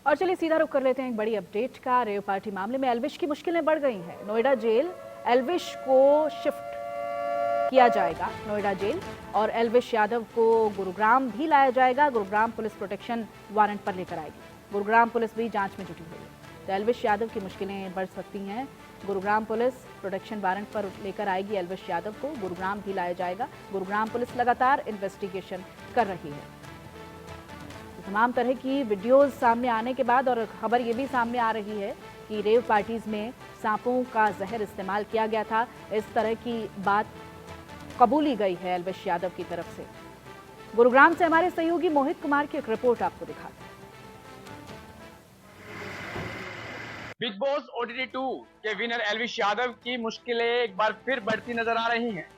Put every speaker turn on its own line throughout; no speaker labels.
और चलिए सीधा रुख कर लेते हैं एक बड़ी अपडेट का। रेव पार्टी मामले में एल्विश की मुश्किलें बढ़ गई हैं। नोएडा जेल एल्विश को शिफ्ट किया जाएगा नोएडा जेल, और एल्विश यादव को गुरुग्राम भी लाया जाएगा। गुरुग्राम पुलिस प्रोटेक्शन वारंट पर लेकर आएगी। गुरुग्राम पुलिस भी जांच में जुटी हुई है, तो एल्विश यादव की मुश्किलें बढ़ सकती हैं। गुरुग्राम पुलिस प्रोटेक्शन वारंट पर लेकर आएगी एल्विश यादव को, गुरुग्राम भी लाया जाएगा। गुरुग्राम पुलिस लगातार इन्वेस्टिगेशन कर रही है। तमाम तरह की वीडियोस सामने आने के बाद और खबर ये भी सामने आ रही है कि रेव पार्टीज में सांपों का जहर इस्तेमाल किया गया था। इस तरह की बात कबूली गई है एल्विश यादव की तरफ से। गुरुग्राम से हमारे सहयोगी मोहित कुमार की एक रिपोर्ट आपको दिखाते हैं।
बिग बॉस ओटीटी 2 के विनर एल्विश यादव की मुश्किलें एक बार फिर बढ़ती नजर आ रही हैं।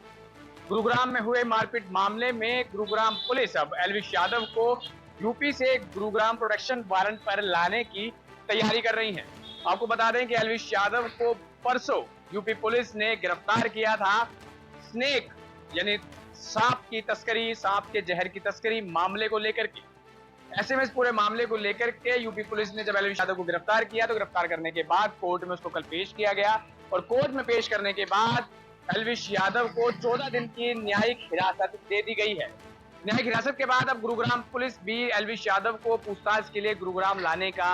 गुरुग्राम में हुए मारपीट मामले में गुरुग्राम पुलिस अब एल्विश यादव को यूपी से गुरुग्राम प्रोटेक्शन वारंट पर लाने की तैयारी कर रही है। आपको बता दें कि एल्विश यादव को परसों यूपी पुलिस ने गिरफ्तार किया था स्नेक यानी सांप की तस्करी, सांप के जहर की तस्करी मामले को लेकर के। ऐसे में इस पूरे मामले को लेकर के यूपी पुलिस ने जब एल्विश यादव को गिरफ्तार किया तो गिरफ्तार करने के बाद कोर्ट में उसको कल पेश किया गया, और कोर्ट में पेश करने के बाद एल्विश यादव को 14 दिन की न्यायिक हिरासत दे दी गई है। न्यायिक हिरासत के बाद अब गुरुग्राम पुलिस भी एल्विश यादव को पूछताछ के लिए गुरुग्राम लाने का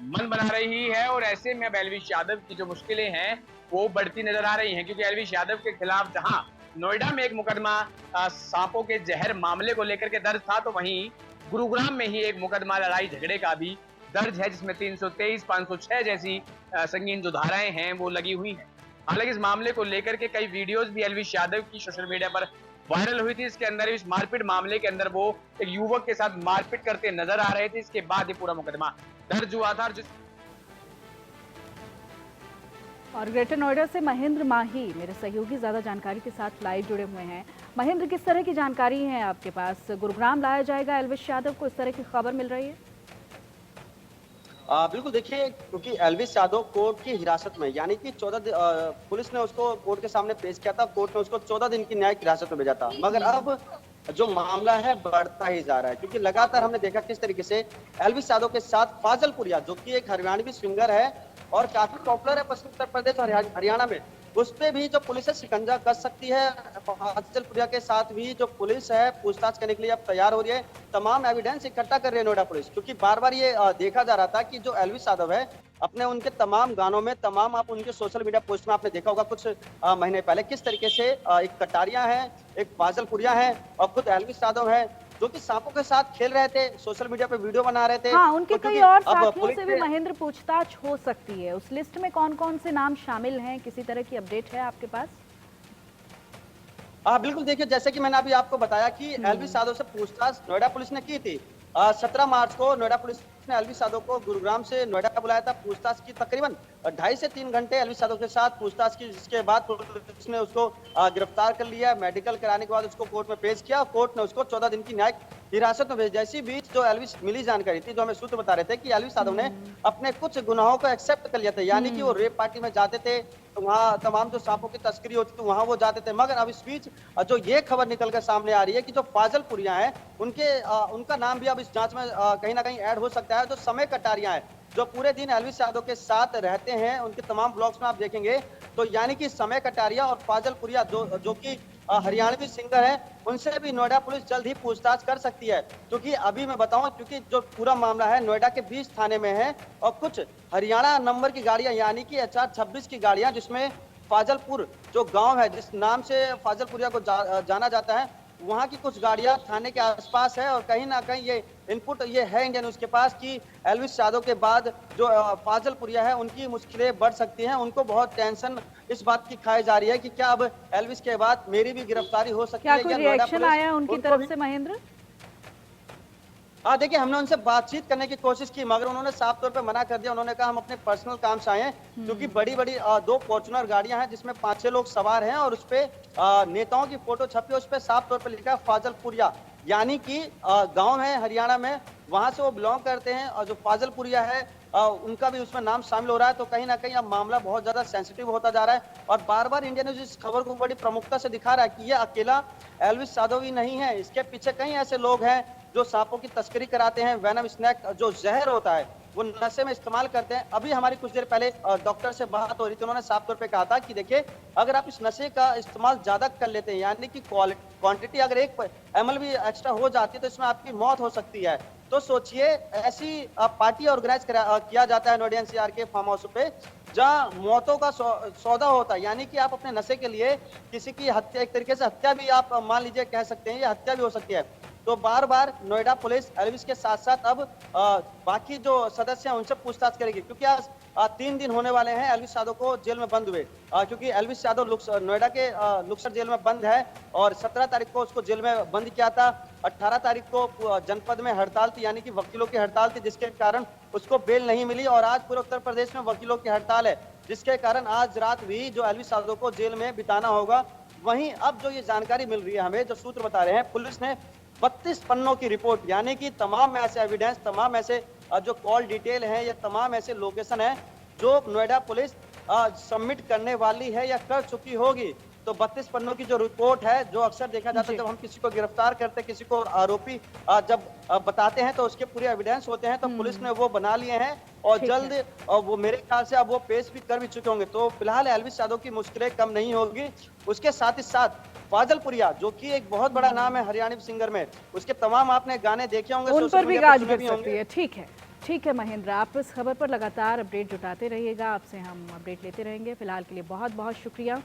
मन बना रही है, और ऐसे में अब एल्विश यादव की जो मुश्किलें हैं वो बढ़ती नजर आ रही हैं, क्योंकि एल्विश यादव के खिलाफ जहां नोएडा में एक मुकदमा सांपों के जहर मामले को लेकर के दर्ज था, तो वहीं गुरुग्राम में ही एक मुकदमा लड़ाई झगड़े का भी दर्ज है, जिसमें 323, 506 जैसी संगीन जो धाराएं हैं वो लगी हुई हैं। हालांकि इस मामले को लेकर के कई वीडियोस भी एल्विश यादव की सोशल मीडिया पर वायरल हुई थी। इसके अंदर इस मारपीट मामले के अंदर वो एक युवक के साथ मारपीट करते नजर आ रहे थे। इसके बाद ये पूरा मुकदमा दर्ज हुआ था।
और ग्रेटर नोएडा से महेंद्र माही मेरे सहयोगी ज्यादा जानकारी के साथ लाइव जुड़े हुए हैं। महेंद्र, किस तरह की जानकारी है आपके पास? गुरुग्राम लाया जाएगा एल्विश यादव को, इस तरह की खबर मिल रही है?
बिल्कुल, देखिए, क्योंकि एल्विश यादव कोर्ट की हिरासत में, यानी कि 14 पुलिस ने उसको कोर्ट के सामने पेश किया था। कोर्ट ने उसको 14 दिन की न्यायिक हिरासत में भेजा था, मगर अब जो मामला है बढ़ता ही जा रहा है, क्योंकि लगातार हमने देखा किस तरीके से एल्विश यादव के साथ फाजलपुरिया, जो कि एक हरियाणवी सिंगर है और काफी पॉपुलर है पश्चिम उत्तर प्रदेश और हरियाणा में, उस पे भी जो पुलिस है शिकंजा कस सकती है। फाजलपुरिया के साथ भी जो पुलिस है पूछताछ करने के लिए अब तैयार हो रही है। तमाम एविडेंस इकट्ठा कर रही है नोएडा पुलिस, क्योंकि बार बार ये देखा जा रहा था कि जो एल्विश यादव है अपने उनके तमाम गानों में, तमाम आप उनके सोशल मीडिया पोस्ट में आपने देखा होगा कुछ महीने पहले, किस तरीके से एक कटारिया है, एक फाजलपुरिया है और खुद एल्विश यादव है, जो कि सांपों के साथ खेल रहे थे, सोशल मीडिया पे वीडियो बना रहे थे।
हाँ, उनके कई और साथियों से भी
ने...
महेंद्र पूछताछ हो सकती है। उस लिस्ट में कौन कौन से नाम शामिल हैं? किसी तरह की अपडेट है आपके पास?
बिल्कुल, देखिए, जैसे कि मैंने अभी आपको बताया कि एल्विश यादव से पूछताछ नोएडा पुलिस ने की थी। 17 मार्च को नोएडा पुलिस ने एल्विश यादव को गुरुग्राम से नोएडा बुलाया था। पूछताछ की तकरीबन 2.5 से 3 घंटे एल्विश यादव के साथ पूछताछ की, जिसके बाद पुलिस ने उसको गिरफ्तार कर लिया। मेडिकल कराने के बाद उसको कोर्ट में पेश किया। कोर्ट ने उसको 14 दिन की न्यायिक हिरासत में भेजा। इसी बीच जो एल्विश मिली जानकारी थी, जो हमें सूत्र बता रहे थे कि एल्विश यादव ने अपने कुछ गुनाहों को एक्सेप्ट कर लिया था, यानी कि वो रेप पार्टी में जाते थे, तो वहाँ तमाम जो सांपों की तस्करी होती थी वहाँ वो जाते थे। मगर अब इस बीच जो ये खबर निकल कर सामने आ रही है कि जो फाजलपुरिया है उनका नाम भी अब इस जांच में कहीं ना कहीं ऐड हो सकता है। जो समय कटारिया है, जो पूरे दिन एल्विश यादव के साथ रहते हैं, उनके तमाम ब्लॉग्स में आप देखेंगे, तो यानी कि समय कटारिया और फाजलपुरिया जो कि हरियाणवी सिंगर है, उनसे भी नोएडा पुलिस जल्द ही पूछताछ कर सकती है। क्योंकि अभी मैं बताऊं, क्योंकि जो पूरा मामला है नोएडा के 20 थाने में है और कुछ हरियाणा नंबर की गाड़ियां, यानी कि HR 26 की गाड़ियां, जिसमें फाजलपुर जो गांव है, जिस नाम से फाजलपुरिया को जाना जाता है, वहां की कुछ गाड़ियां थाने के आसपास है। और कहीं ना कहीं ये इनपुट ये है इंडियन न्यूज के पास कि एल्विश यादव के बाद जो फाजलपुरिया है उनकी मुश्किलें बढ़ सकती हैं। उनको बहुत टेंशन इस बात की खाई जा रही है कि क्या अब एल्विश के बाद मेरी भी गिरफ्तारी हो सकती है।
क्या कोई रिएक्शन आया उनकी तरफ से महेंद्र?
देखिए, हमने उनसे बातचीत करने की कोशिश की, मगर उन्होंने साफ तौर पे मना कर दिया। उन्होंने कहा हम अपने पर्सनल काम से आए हैं, क्योंकि बड़ी बड़ी 2 फॉर्च्यूनर गाड़ियां हैं जिसमें 5-6 लोग सवार हैं, और उस पे नेताओं की फोटो छपी है। उस पे साफ तौर पे लिखा है फाजलपुरिया, यानी कि गांव है हरियाणा में, वहां से वो बिलोंग करते हैं। और जो फाजलपुरिया है उनका भी उसमें नाम शामिल हो रहा है। तो कहीं ना कहीं अब मामला बहुत ज्यादा सेंसिटिव होता जा रहा है। और बार बार इंडिया न्यूज इस खबर को बड़ी प्रमुखता से दिखा रहा है कि ये अकेला एल्विश यादव ही नहीं है, इसके पीछे कई ऐसे लोग हैं जो सांपों की तस्करी कराते हैं। वेनम स्नैक जो जहर होता है वो नशे में इस्तेमाल करते हैं। अभी हमारी कुछ देर पहले डॉक्टर से बात हो रही थी, उन्होंने साफ तौर पे कहा था कि देखिए अगर आप इस नशे का इस्तेमाल ज्यादा कर लेते हैं, यानी कि क्वांटिटी अगर 1 ml भी एक्स्ट्रा हो जाती है तो इसमें आपकी मौत हो सकती है। तो सोचिए ऐसी पार्टी ऑर्गेनाइज किया जाता है नोएडा एनसीआर के फार्म हाउस पे, जहां मौतों का सौदा होता है, यानी कि आप अपने नशे के लिए किसी की हत्या, एक तरीके से हत्या भी आप मान लीजिए कह सकते हैं, ये हत्या भी हो सकती है। तो बार बार नोएडा पुलिस एल्विस के साथ साथ अब बाकी जो सदस्य हैं उनसे पूछताछ करेगी, क्योंकि आज 3 दिन होने वाले हैं एल्विस यादव को जेल में बंद हुए, क्योंकि एल्विस यादव नोएडा के लुक्सर जेल में बंद है और 17 तारीख को उसको जेल में बंद किया था। 18 तारीख को जनपद में हड़ताल थी, यानी कि वकीलों की हड़ताल थी, जिसके कारण उसको बेल नहीं मिली और आज पूरे उत्तर प्रदेश में वकीलों की हड़ताल है, जिसके कारण आज रात भी जो एल्विस यादव को जेल में बिताना होगा। वहीं अब जो ये जानकारी मिल रही है हमें, जो सूत्र बता रहे हैं, पुलिस ने 32 पन्नों की रिपोर्ट, यानी कि तमाम ऐसे एविडेंस, तमाम ऐसे जो कॉल डिटेल है या तमाम ऐसे लोकेशन है जो नोएडा पुलिस सबमिट करने वाली है या कर चुकी होगी। तो 32 पन्नों की जो रिपोर्ट है, जो अक्सर देखा जाता है जब हम किसी को गिरफ्तार करते हैं, किसी को आरोपी जब बताते हैं तो उसके पूरे एविडेंस होते हैं, तो पुलिस ने वो बना लिए हैं और जल्द वो मेरे ख्याल से अब वो पेश भी कर भी चुके होंगे। तो फिलहाल एल्विस यादव की मुश्किलें कम नहीं होगी। उसके साथ ही साथ फाजलपुरिया, जो कि एक बहुत बड़ा नाम है हरियाणवी सिंगर में, उसके तमाम आपने गाने देखे होंगे,
उन
सोशल
पर भी
मीडिया
गाज
पे सुने
गिर
भी
सकती
होंगे।
है। ठीक है महेंद्र, आप इस खबर पर लगातार अपडेट जुटाते रहिएगा, आपसे हम अपडेट लेते रहेंगे। फिलहाल के लिए बहुत बहुत शुक्रिया।